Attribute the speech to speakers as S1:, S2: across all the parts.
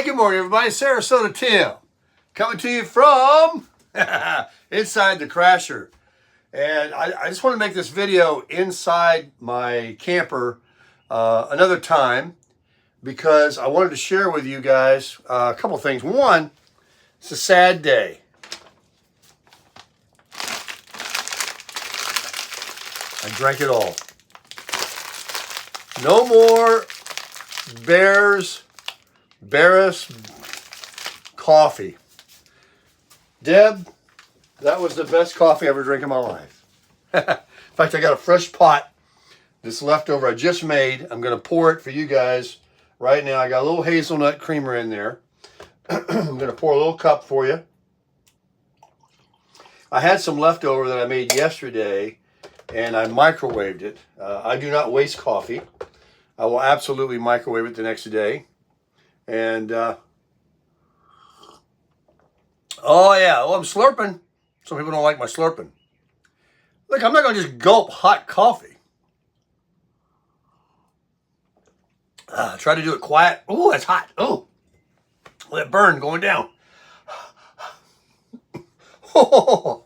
S1: good morning, everybody. Sarasota Tim coming to you from inside the Crasher. And I just want to make this video inside my camper another time because I wanted to share with you guys a couple things. One, it's a sad day. I drank it all. No more Barris coffee. Deb, that was the best coffee I ever drank in my life. In fact, I got a fresh pot that's left over I just made. I'm going to pour it for you guys right now. I got a little hazelnut creamer in there. I'm going to pour a little cup for you. I had some leftover that I made yesterday, and I microwaved it. I do not waste coffee. I will absolutely microwave it the next day. And, oh yeah, I'm slurping. Some people don't like my slurping. Look, I'm not going to just gulp hot coffee. Try to do it quiet. Oh, that's hot. Oh, that burn going down. But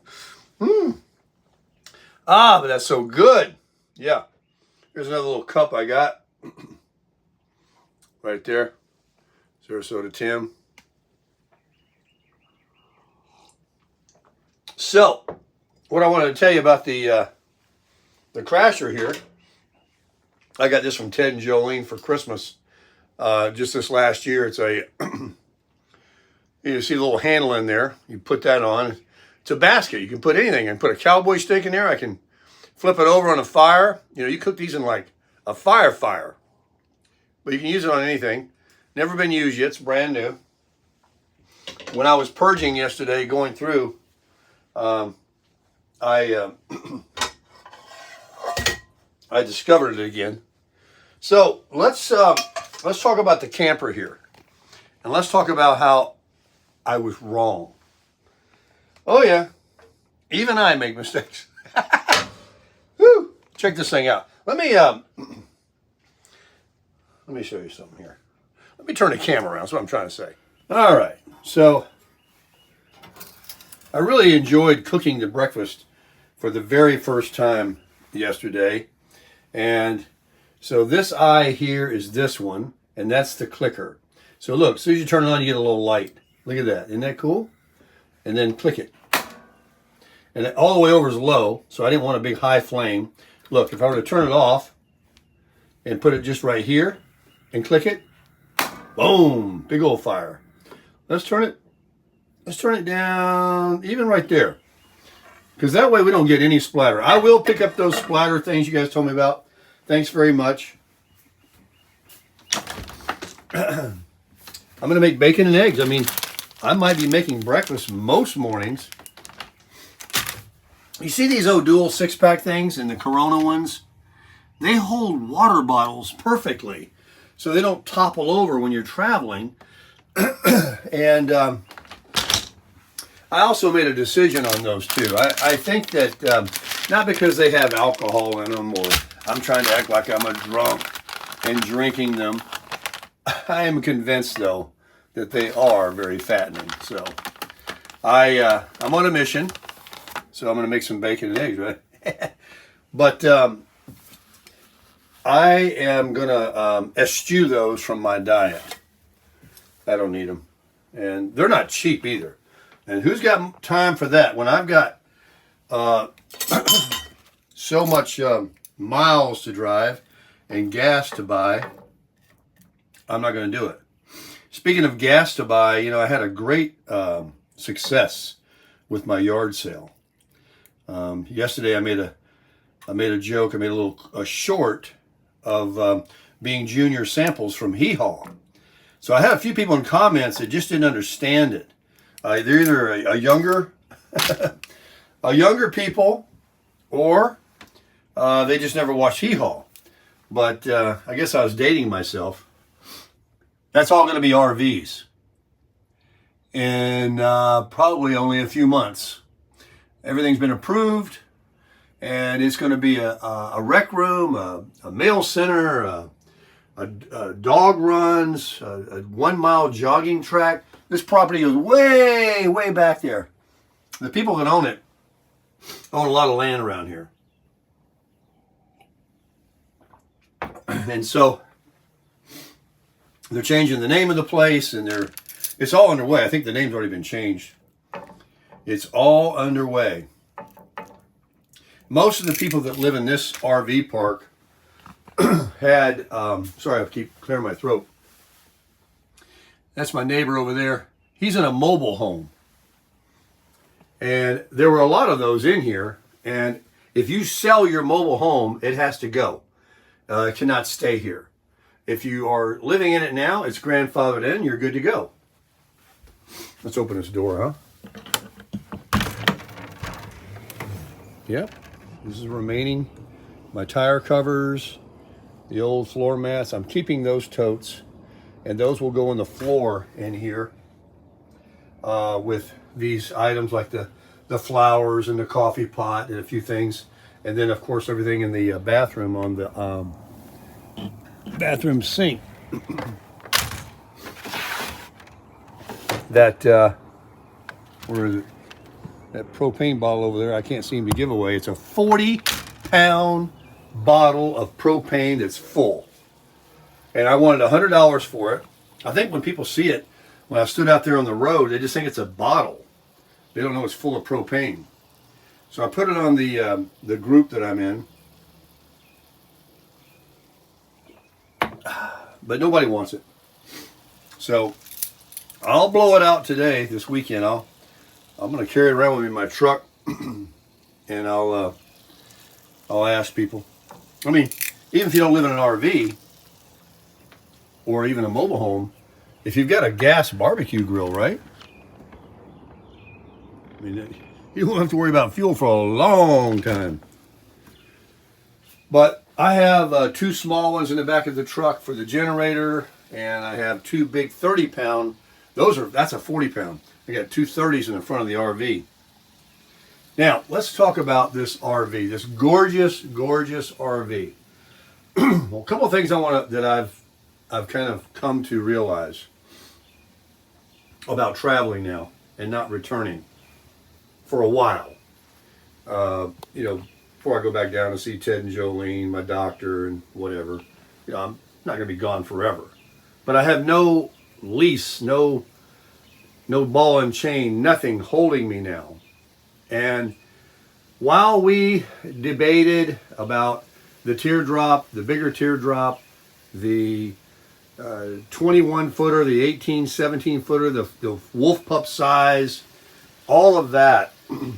S1: that's so good. Yeah. Here's another little cup I got. Right there. Sarasota Tim. So, what I wanted to tell you about the Crasher here. I got this from Ted and Jolene for Christmas. Just this last year. It's a, you see the little handle in there. You put that on. It's a basket. You can put anything. I can put a cowboy stick in there. I can flip it over on a fire. You know, you cook these in like a fire. But you can use it on anything. Never been used yet. It's brand new. When I was purging yesterday, going through, I discovered it again. So let's talk about the camper here, and let's talk about how I was wrong. Oh yeah, even I make mistakes. Woo! Check this thing out. Let me show you something here. Let me turn the camera around. That's what I'm trying to say. All right. So I really enjoyed cooking the breakfast for the very first time yesterday. And so this eye here is this one, and that's the clicker. So look, as soon as you turn it on, you get a little light. Look at that. Isn't that cool? And then click it. And all the way over is low, so I didn't want a big high flame. Look, if I were to turn it off and put it just right here and click it, boom, big old fire. Let's turn it down, even right there. Because that way we don't get any splatter. I will pick up those splatter things you guys told me about. Thanks very much. I'm going to make bacon and eggs. I mean, I might be making breakfast most mornings. You see these O'Doul 6-pack things and the Corona ones? They hold water bottles perfectly, so they don't topple over when you're traveling. And I also made a decision on those too. I think that not because they have alcohol in them, or I'm trying to act like I'm a drunk and drinking them. I am convinced though that they are very fattening. So I'm on a mission. So I'm going to make some bacon and eggs, right? But I am going to eschew those from my diet. I don't need them. And they're not cheap either. And who's got time for that? When I've got so much miles to drive and gas to buy, I'm not going to do it. Speaking of gas to buy, you know, I had a great success with my yard sale. Yesterday I made a joke. I made a short of being junior samples from Hee Haw. So I had a few people in comments that just didn't understand it. They're either a younger people, or they just never watched Hee Haw. But I guess I was dating myself. That's all going to be RVs in probably only a few months. Everything's been approved, and it's going to be a rec room, a mail center, dog runs, a 1 mile jogging track. This property is way, way back there. The people that own it own a lot of land around here. And so they're changing the name of the place, and it's all underway. I think the name's already been changed. It's all underway. Most of the people that live in this RV park had, sorry, I keep clearing my throat. That's my neighbor over there. He's in a mobile home. And there were a lot of those in here. And if you sell your mobile home, it has to go. It cannot stay here. If you are living in it now, it's grandfathered in, you're good to go. Let's open this door, huh? Yep. This is remaining. My tire covers, the old floor mats. I'm keeping those totes, and those will go on the floor in here with these items like the flowers and the coffee pot and a few things. And then, of course, everything in the bathroom on the bathroom sink. That, where is it? That propane bottle over there, I can't seem to give away. It's a 40-pound bottle of propane that's full. And I wanted $100 for it. I think when people see it, when I stood out there on the road, they just think it's a bottle. They don't know it's full of propane. So I put it on the group that I'm in. But nobody wants it. So I'll blow it out today, this weekend. I'm going to carry it around with me in my truck, and I'll ask people. I mean, even if you don't live in an RV or even a mobile home, if you've got a gas barbecue grill, right? I mean, you won't have to worry about fuel for a long time. But I have 2 small ones in the back of the truck for the generator, and I have 2 big 30-pound. That's a 40-pound. I got 2 30s in the front of the RV. Now, let's talk about this RV, this gorgeous, gorgeous RV. Well, a couple of things that I've kind of come to realize about traveling now and not returning for a while. Before I go back down to see Ted and Jolene, my doctor, and whatever, I'm not going to be gone forever. But I have no leash, no ball and chain, nothing holding me now. And while we debated about the teardrop, the bigger teardrop, the 21-footer, the 18, 17-footer, the wolf pup size, all of that,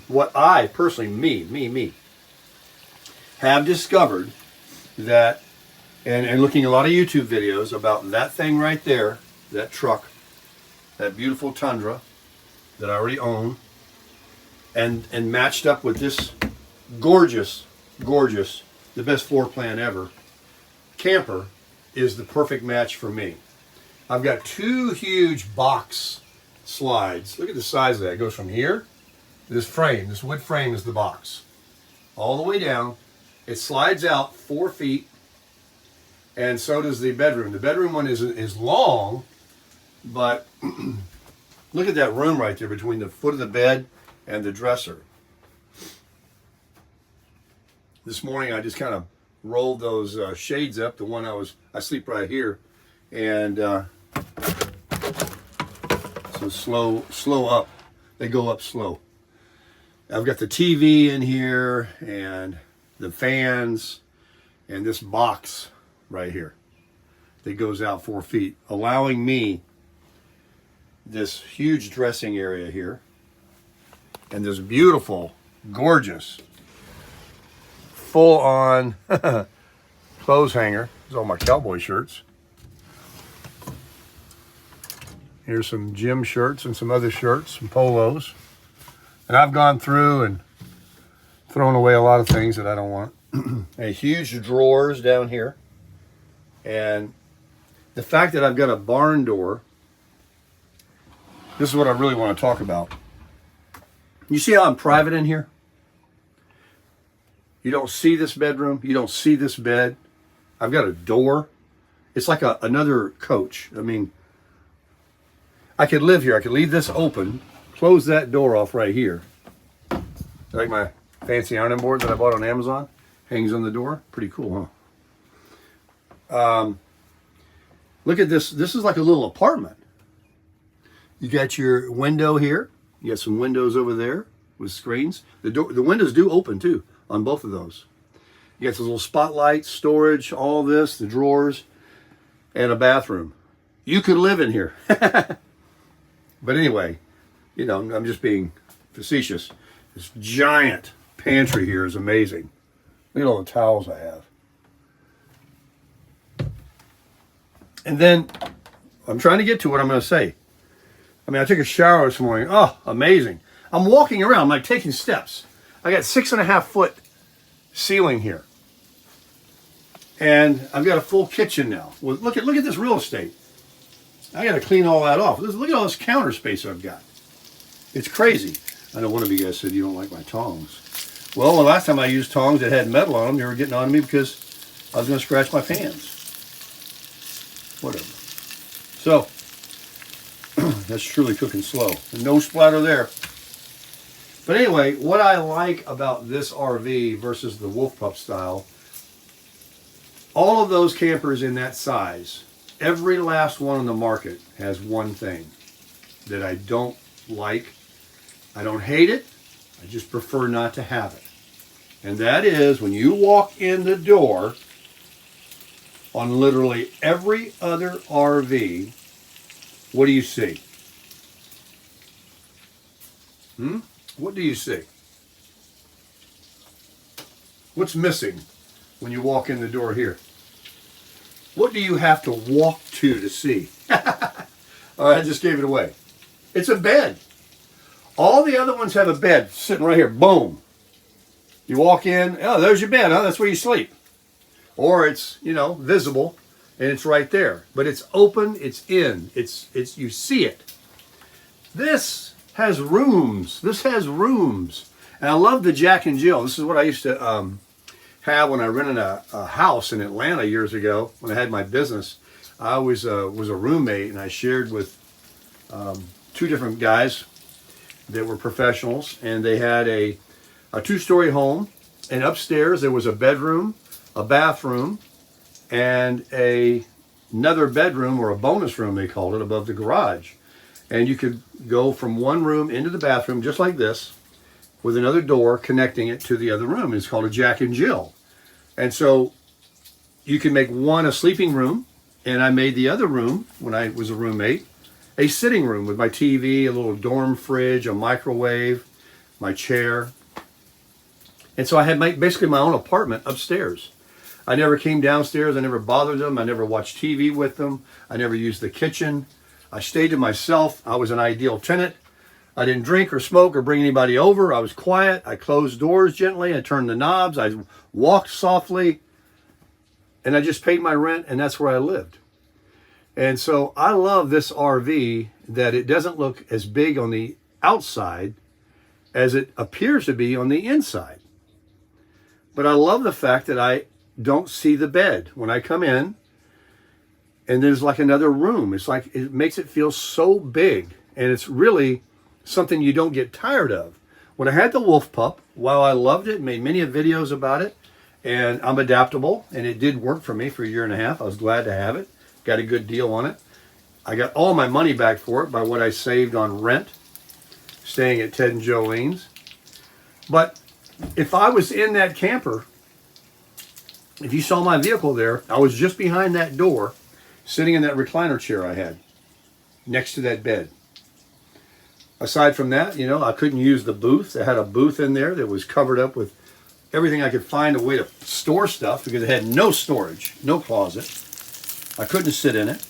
S1: what I personally, me, have discovered that, and looking at a lot of YouTube videos about that thing right there, that truck, that beautiful Tundra that I already own, and matched up with this gorgeous, the best floor plan ever, camper, is the perfect match for me. I've got 2 huge box slides. Look at the size of that. It goes from here, this wood frame is the box, all the way down. It slides out 4 feet, and so does the bedroom. The bedroom one is long, but look at that room right there between the foot of the bed and the dresser. This morning I just kind of rolled those shades up. The one I sleep right here, and so slow up. They go up slow. I've got the TV in here and the fans and this box right here that goes out 4 feet, allowing me this huge dressing area here and this beautiful, gorgeous, full-on clothes hanger. There's all my cowboy shirts. Here's some gym shirts and some other shirts, some polos. And I've gone through and thrown away a lot of things that I don't want. And huge drawers down here. And the fact that I've got a barn door, this is what I really want to talk about. You see how I'm private in here? You don't see this bedroom. You don't see this bed. I've got a door. It's like another coach. I mean, I could live here. I could leave this open, close that door off right here. Like my fancy ironing board that I bought on Amazon. Hangs on the door. Pretty cool, huh? Look at this. This is like a little apartment. You got your window here. You got some windows over there with screens. The windows do open too on both of those. You got those little spotlights, storage, all this, the drawers, and a bathroom. You could live in here. But anyway, you know, I'm just being facetious. This giant pantry here is amazing. Look at all the towels I have. And then I'm trying to get to what I'm going to say. I mean, I took a shower this morning. Oh, amazing. I'm walking around, I'm like taking steps. I got 6.5 foot ceiling here. And I've got a full kitchen now. Well, look at this real estate. I got to clean all that off. Look at all this counter space I've got. It's crazy. I know one of you guys said you don't like my tongs. Well, the last time I used tongs that had metal on them, they were getting on me because I was going to scratch my pans. Whatever. So, that's truly cooking slow. No splatter there. But anyway, what I like about this RV versus the Wolf Pup style, all of those campers in that size, every last one on the market has one thing that I don't like. I don't hate it. I just prefer not to have it. And that is when you walk in the door on literally every other RV, what do you see? What do you see? What's missing when you walk in the door here? What do you have to walk to see? All right, I just gave it away. It's a bed. All the other ones have a bed sitting right here. Boom. You walk in. Oh, there's your bed. Huh? That's where you sleep. Or it's, you know, visible and it's right there. But it's open. It's in. It's you see it. This has rooms. This has rooms. And I love the Jack and Jill. This is what I used to have when I rented a house in Atlanta years ago when I had my business. I was a roommate, and I shared with two different guys that were professionals, and they had a two-story home, and upstairs there was a bedroom, a bathroom, and another bedroom, or a bonus room they called it, above the garage. And you could go from one room into the bathroom just like this, with another door connecting it to the other room. It's called a Jack and Jill. And so you can make one a sleeping room, and I made the other room, when I was a roommate, a sitting room with my TV, a little dorm fridge, a microwave, my chair. And so I had basically my own apartment upstairs. I never came downstairs. I never bothered them. I never watched TV with them. I never used the kitchen. I stayed to myself. I was an ideal tenant. I didn't drink or smoke or bring anybody over. I was quiet. I closed doors gently. I turned the knobs. I walked softly. And I just paid my rent, and that's where I lived. And so I love this RV that it doesn't look as big on the outside as it appears to be on the inside. But I love the fact that I don't see the bed when I come in, and there's like another room. It's like it makes it feel so big, and it's really something you don't get tired of. When I had the Wolf Pup, while I loved it, made many videos about it, and I'm adaptable, and it did work for me for 1.5 years. I was glad to have it. Got a good deal on it. I got all my money back for it by what I saved on rent, staying at Ted and Jolene's. But if I was in that camper, if you saw my vehicle there, I was just behind that door, sitting in that recliner chair I had, next to that bed. Aside from that, you know, I couldn't use the booth. I had a booth in there that was covered up with everything I could find a way to store stuff because it had no storage, no closet. I couldn't sit in it.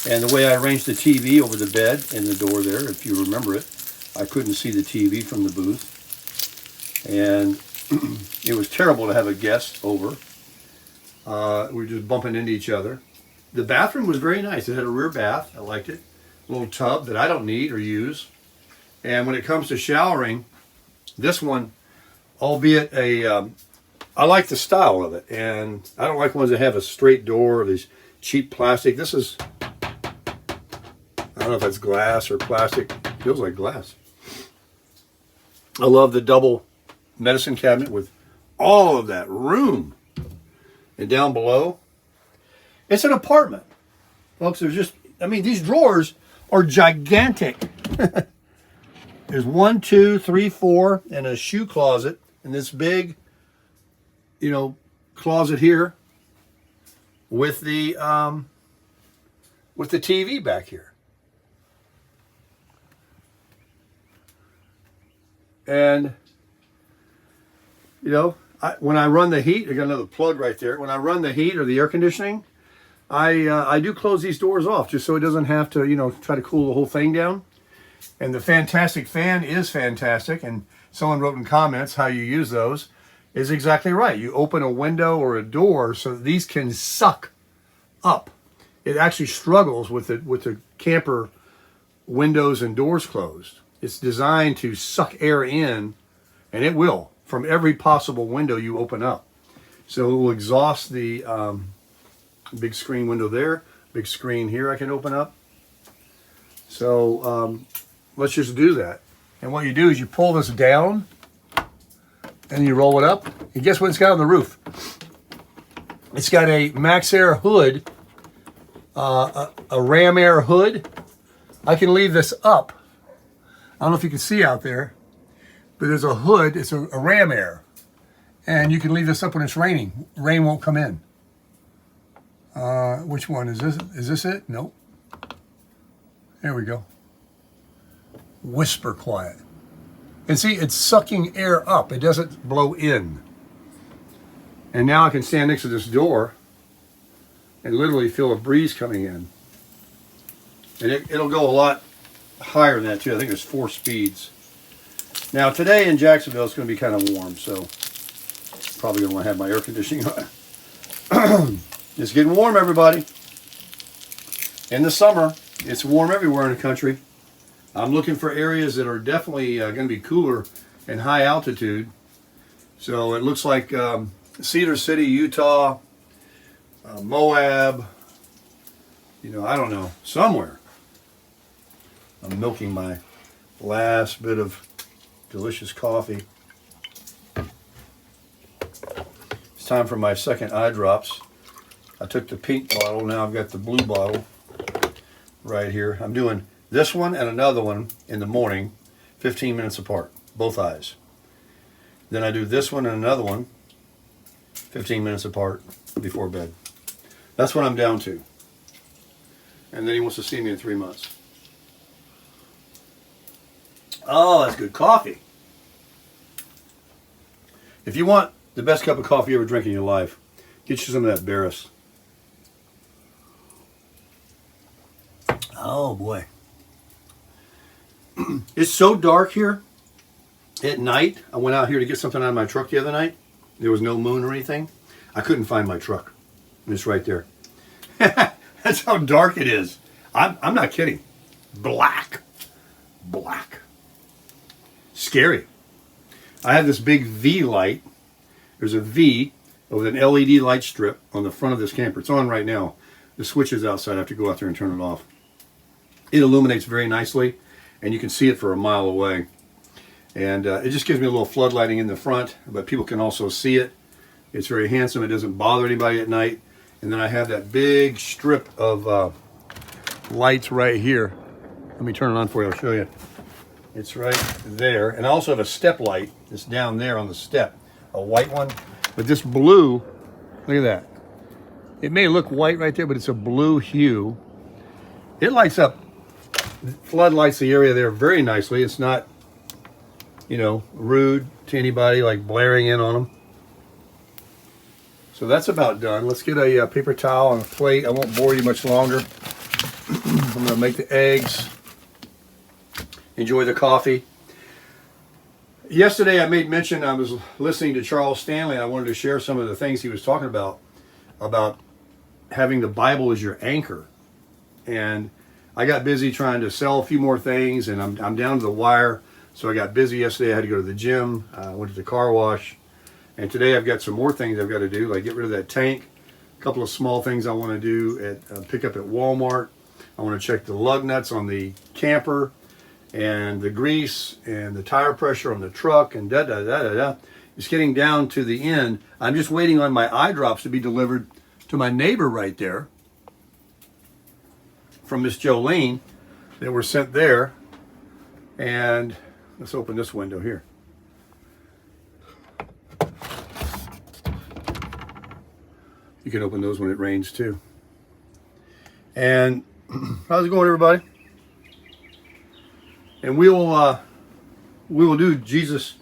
S1: And the way I arranged the TV over the bed and the door there, if you remember it, I couldn't see the TV from the booth. And it was terrible to have a guest over. We were just bumping into each other. The bathroom was very nice. It had a rear bath. I liked it. A little tub that I don't need or use. And when it comes to showering, this one, albeit I like the style of it. And I don't like ones that have a straight door or these cheap plastic. This is, I don't know if that's glass or plastic. It feels like glass. I love the double medicine cabinet with all of that room. And down below, it's an apartment. Folks, there's just, I mean, these drawers are gigantic. There's 1, 2, 3, 4, and a shoe closet, and this big, you know, closet here with the TV back here. And, you know, when I run the heat, I got another plug right there. When I run the heat or the air conditioning, I do close these doors off just so it doesn't have to, you know, try to cool the whole thing down. And the Fantastic fan is fantastic. And someone wrote in comments how you use those is exactly right. You open a window or a door so that these can suck up. It actually struggles with the camper windows and doors closed. It's designed to suck air in, and it will, from every possible window you open up. So it will exhaust the big screen window there, big screen here I can open up. So let's just do that. And what you do is you pull this down, and you roll it up. And guess what it's got on the roof? It's got a MaxxAir hood, a Ram Air hood. I can leave this up. I don't know if you can see out there, but there's a hood. It's a Ram Air. And you can leave this up when it's raining. Rain won't come in. Which one is this? Is this it? Nope. There we go. Whisper quiet. And see, it's sucking air up. It doesn't blow in. And now I can stand next to this door and literally feel a breeze coming in. And it'll go a lot higher than that too. I think there's 4 speeds. Now today in Jacksonville it's going to be kind of warm, so probably going to want to have my air conditioning on. It's getting warm, everybody. In the summer, it's warm everywhere in the country. I'm looking for areas that are definitely going to be cooler and high altitude. So it looks like Cedar City, Utah, Moab, you know, I don't know, somewhere. I'm milking my last bit of delicious coffee. It's time for my second eye drops. I took the pink bottle, now I've got the blue bottle right here. I'm doing this one and another one in the morning, 15 minutes apart, both eyes. Then I do this one and another one, 15 minutes apart before bed. That's what I'm down to. And then he wants to see me in 3 months. Oh, that's good coffee. If you want the best cup of coffee you ever drink in your life, get you some of that Barris. Oh boy. It's so dark here at night. I went out here to get something out of my truck the other night. There was no moon or anything. I couldn't find my truck. It's right there. That's how dark it is. I'm not kidding. Black. Black. Scary. I have this big V light. There's a V with an LED light strip on the front of this camper. It's on right now. The switch is outside. I have to go out there and turn it off. It illuminates very nicely, and you can see it for a mile away. And it just gives me a little floodlighting in the front, but people can also see it. It's very handsome. It doesn't bother anybody at night. And then I have that big strip of lights right here. Let me turn it on for you. I'll show you. It's right there. And I also have a step light that's down there on the step, a white one. But this blue, look at that. It may look white right there, but it's a blue hue. It lights up, floodlights the area there very nicely. It's not, you know, rude to anybody, like blaring in on them. So that's about done. Let's get a paper towel and a plate. I won't bore you much longer. I'm going to make the eggs. Enjoy the coffee. Yesterday I made mention, I was listening to Charles Stanley, and I wanted to share some of the things he was talking about having the Bible as your anchor. And I got busy trying to sell a few more things, and I'm down to the wire. So I got busy yesterday. I had to go to the gym. I went to the car wash. And today I've got some more things I've got to do, like get rid of that tank, a couple of small things I want to do at pick up at Walmart. I want to check the lug nuts on the camper, and the grease, and the tire pressure on the truck, and da-da-da-da-da. It's getting down to the end. I'm just waiting on my eye drops to be delivered to my neighbor right there from Miss Jolene that were sent there. And let's open this window here. You can open those when it rains too. And how's it going, everybody? And we will do Jesus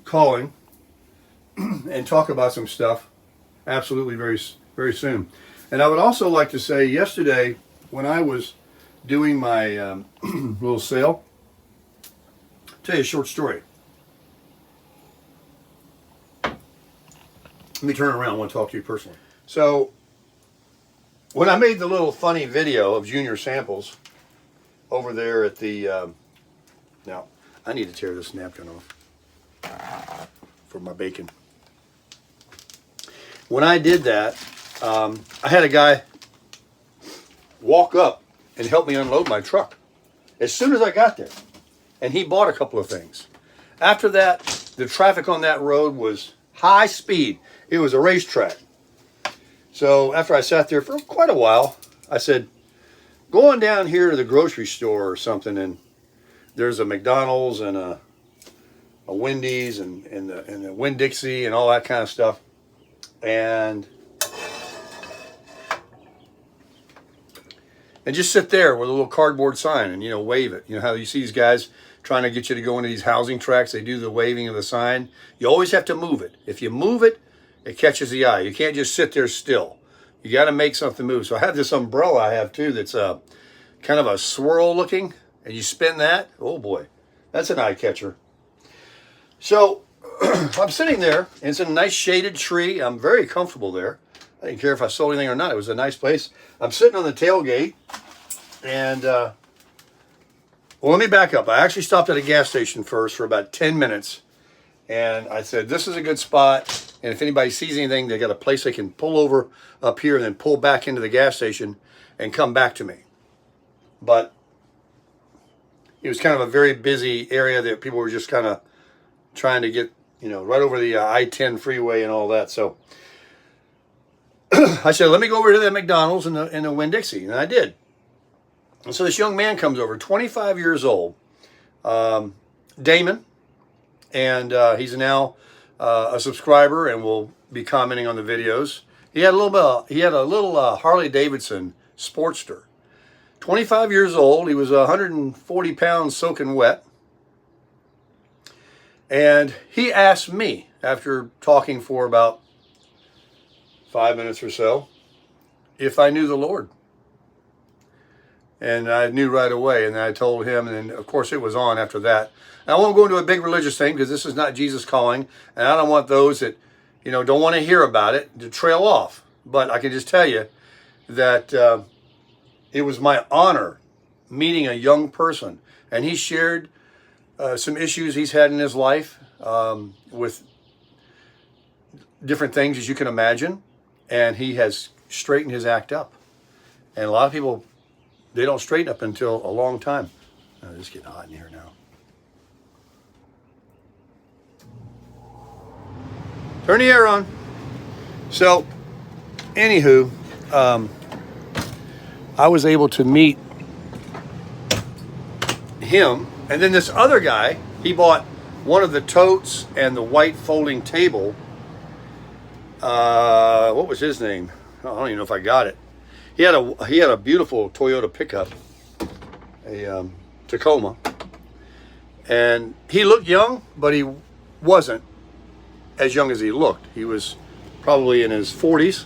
S1: calling and talk about some stuff absolutely very soon. And I would also like to say, yesterday when I was doing my little sale, I'll tell you a short story. Let me turn around. I want to talk to you personally. So when I made the little funny video of Junior Samples over there at the now I need to tear this napkin off for my bacon. When I did that, I had a guy walk up and help me unload my truck as soon as I got there, and he bought a couple of things. After that, the traffic on that road was high speed. It was a racetrack. So after I sat there for quite a while, I said, go on down here to the grocery store or something, and there's a McDonald's and a Wendy's and the Winn-Dixie and all that kind of stuff. And just sit there with a little cardboard sign and, wave it. You know how you see these guys trying to get you to go into these housing tracts? They do the waving of the sign. You always have to move it. If you move it, it catches the eye. You can't just sit there still. You got to make something move. So I have this umbrella I have too that's kind of a swirl looking, and you spin that. Oh boy, that's an eye catcher. So I'm sitting there, and it's a nice shaded tree. I'm very comfortable there. I didn't care if I sold anything or not. It was a nice place. I'm sitting on the tailgate, and well, let me back up. I actually stopped at a gas station first for about 10 minutes, and I said, this is a good spot. And if anybody sees anything, they got a place they can pull over up here and then pull back into the gas station and come back to me. But it was kind of a very busy area that people were just kind of trying to get, right over the I-10 freeway and all that. So I said, let me go over to the McDonald's and the Winn-Dixie. And I did. And so this young man comes over, 25 years old, Damon. And he's now a subscriber and will be commenting on the videos. He had a little Harley Davidson Sportster. 25 years old. He was 140 pounds soaking wet. And he asked me, after talking for about 5 minutes or so, if I knew the Lord. And I knew right away, and I told him, and then of course it was on after that. And I won't go into a big religious thing because this is not Jesus calling, and I don't want those that, don't want to hear about it to trail off. But I can just tell you that it was my honor meeting a young person, and he shared some issues he's had in his life with different things, as you can imagine, and he has straightened his act up. And a lot of people, they don't straighten up until a long time. Oh, it's getting hot in here now. Turn the air on. So, anywho, I was able to meet him. And then this other guy, he bought one of the totes and the white folding table. What was his name? I don't even know if I got it. He had a beautiful Toyota pickup, a Tacoma, and he looked young, but he wasn't as young as he looked. He was probably in his 40s,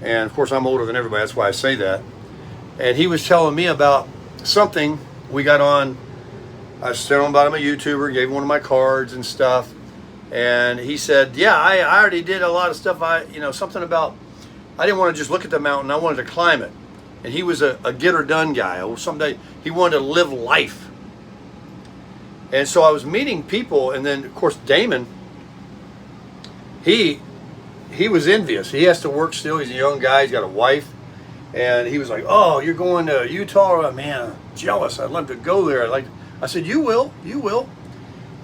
S1: and of course I'm older than everybody. That's why I say that. And he was telling me about something we got on. I was telling him about him, a YouTuber, gave him one of my cards and stuff, and he said, "Yeah, I already did a lot of stuff. Something about." I didn't want to just look at the mountain. I wanted to climb it. And he was a get her done guy. Someday he wanted to live life. And so I was meeting people, and then of course Damon, he he was envious. He has to work still. He's a young guy. He's got a wife. And he was like, oh, you're going to Utah? Man, I'm jealous. I'd love to go there. I said, you will.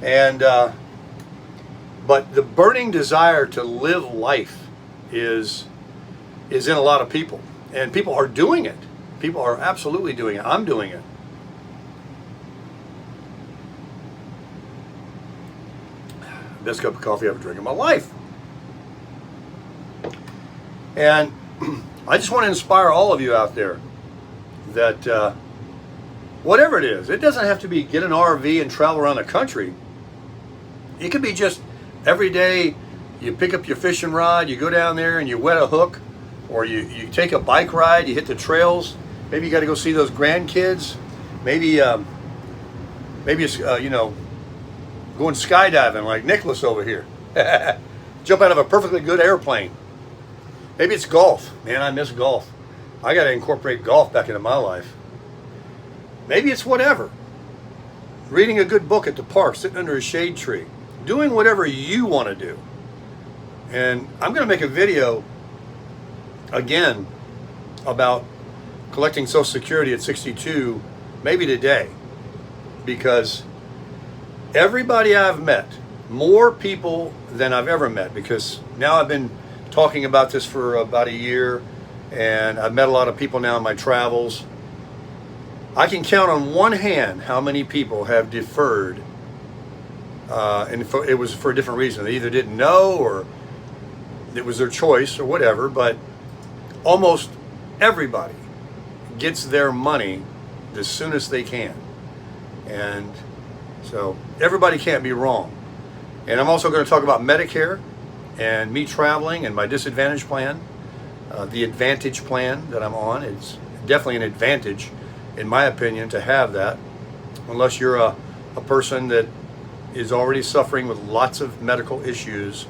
S1: And, but the burning desire to live life is in a lot of people. And people are doing it. People are absolutely doing it. I'm doing it. Best cup of coffee I've ever drank in my life. And I just want to inspire all of you out there that whatever it is, it doesn't have to be get an RV and travel around the country. It could be just every day you pick up your fishing rod, you go down there and you wet a hook, or you take a bike ride, you hit the trails. Maybe you got to go see those grandkids. Maybe it's going skydiving like Nicholas over here. Jump out of a perfectly good airplane. Maybe it's golf. Man, I miss golf. I got to incorporate golf back into my life. Maybe it's whatever. Reading a good book at the park, sitting under a shade tree, doing whatever you want to do. And I'm going to make a video again about collecting Social Security at 62, maybe today, because everybody I've met, more people than I've ever met, because now I've been talking about this for about a year, and I've met a lot of people now in my travels. I can count on one hand how many people have deferred, and it was for a different reason. They either didn't know, or it was their choice, or whatever, but almost everybody gets their money the soonest they can. And so everybody can't be wrong. And I'm also going to talk about Medicare and me traveling and my disadvantage plan, the advantage plan that I'm on. It's definitely an advantage, in my opinion, to have that, unless you're a person that is already suffering with lots of medical issues.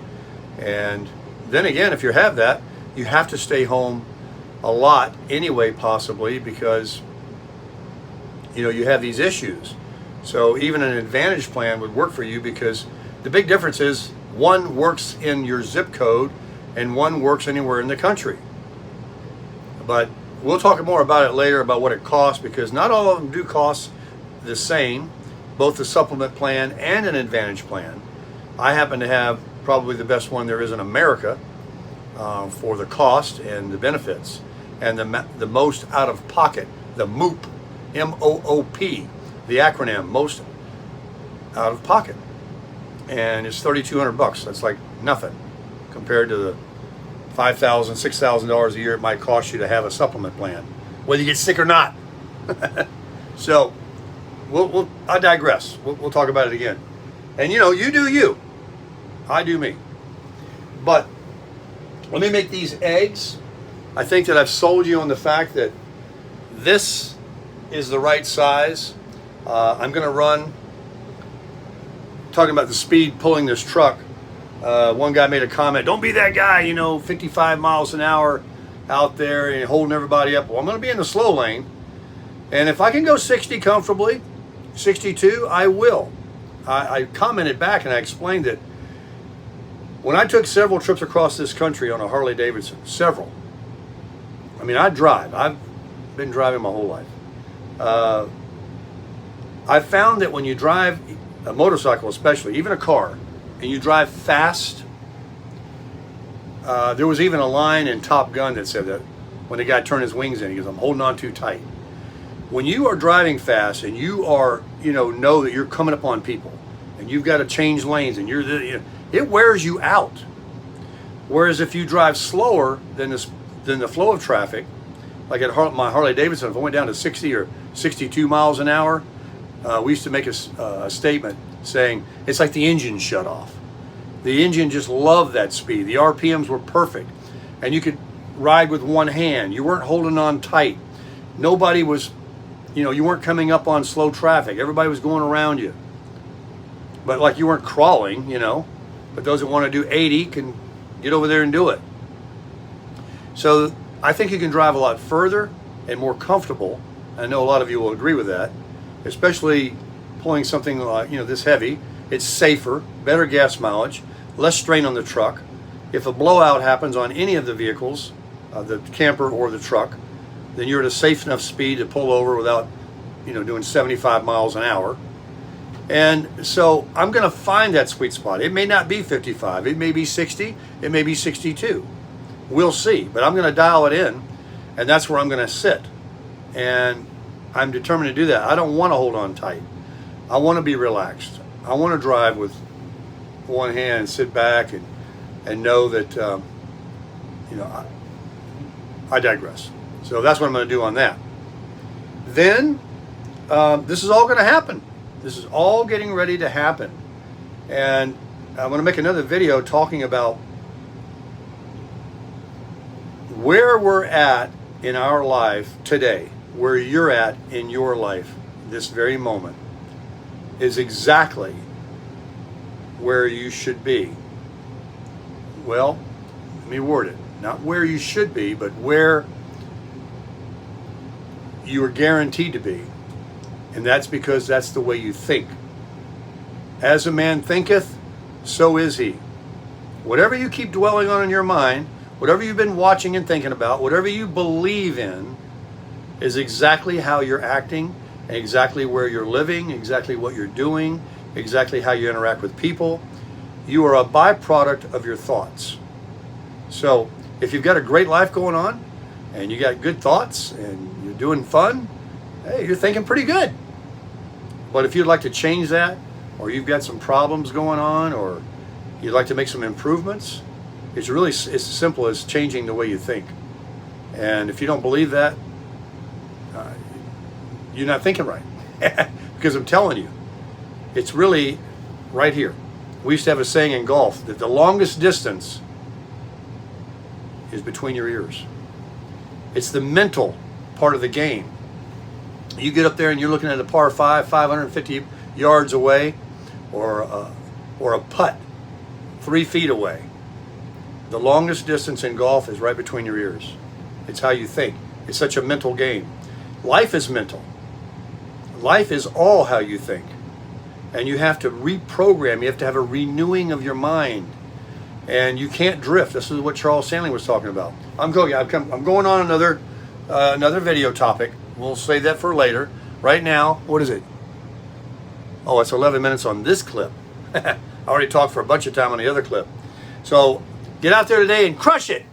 S1: And then again, if you have that, you have to stay home a lot anyway, possibly, because you have these issues. So even an advantage plan would work for you, because the big difference is one works in your zip code and one works anywhere in the country. But we'll talk more about it later, about what it costs, because not all of them do cost the same, both the supplement plan and an advantage plan. I happen to have probably the best one there is in America for the cost and the benefits, and the most out of pocket, the MOOP, M-O-O-P, the acronym, most out of pocket. And it's $3,200. That's like nothing compared to the $5,000, $6,000 a year it might cost you to have a supplement plan, whether you get sick or not. So I digress. We'll talk about it again. And you do you. I do me. But let me make these eggs. I think that I've sold you on the fact that this is the right size. I'm going to run, talking about the speed pulling this truck. One guy made a comment, don't be that guy, 55 miles an hour out there and holding everybody up. Well, I'm going to be in the slow lane. And if I can go 60 comfortably, 62, I will. I commented back and I explained that when I took several trips across this country on a Harley Davidson, several. I mean, I drive. I've been driving my whole life. I found that when you drive a motorcycle, especially, even a car, and you drive fast, there was even a line in Top Gun that said that when the guy turned his wings in, he goes, I'm holding on too tight. When you are driving fast and you are, know that you're coming up on people and you've got to change lanes and it wears you out. Whereas if you drive slower than the flow of traffic, like at my Harley Davidson, if I went down to 60 or 62 miles an hour, we used to make a statement saying it's like the engine shut off. The engine just loved that speed. The RPMs were perfect. And you could ride with one hand. You weren't holding on tight. Nobody was, you weren't coming up on slow traffic. Everybody was going around you. But like you weren't crawling, But those that want to do 80 can get over there and do it. So I think you can drive a lot further and more comfortable. I know a lot of you will agree with that, especially pulling something like, this heavy. It's safer, better gas mileage, less strain on the truck. if a blowout happens on any of the vehicles, the camper or the truck, then you're at a safe enough speed to pull over without, doing 75 miles an hour. And so I'm going to find that sweet spot. It may not be 55. It may be 60. It may be 62. We'll see. But I'm going to dial it in, and that's where I'm going to sit. And I'm determined to do that. I don't want to hold on tight. I want to be relaxed. I want to drive with one hand and sit back and know that, I digress. So that's what I'm going to do on that. Then this is all going to happen. This is all getting ready to happen. And I'm going to make another video talking about where we're at in our life today, where you're at in your life this very moment, is exactly where you should be. Well, let me word it. Not where you should be, but where you are guaranteed to be. And that's because that's the way you think. As a man thinketh, so is he. Whatever you keep dwelling on in your mind, whatever you've been watching and thinking about, whatever you believe in, is exactly how you're acting, and exactly where you're living, exactly what you're doing, exactly how you interact with people. You are a byproduct of your thoughts. So if you've got a great life going on, and you got good thoughts, and you're doing fun, hey, you're thinking pretty good. But if you'd like to change that, or you've got some problems going on, or you'd like to make some improvements, it's as simple as changing the way you think. And if you don't believe that, you're not thinking right. Because I'm telling you, it's really right here. We used to have a saying in golf that the longest distance is between your ears. It's the mental part of the game. You get up there and you're looking at a par 5, 550 yards away, or a putt 3 feet away. The longest distance in golf is right between your ears. It's how you think. It's such a mental game. Life is mental. Life is all how you think. And you have to reprogram. You have to have a renewing of your mind. And you can't drift. This is what Charles Stanley was talking about. I'm going on another video topic. We'll save that for later. Right now, what is it? Oh, it's 11 minutes on this clip. I already talked for a bunch of time on the other clip. So get out there today and crush it.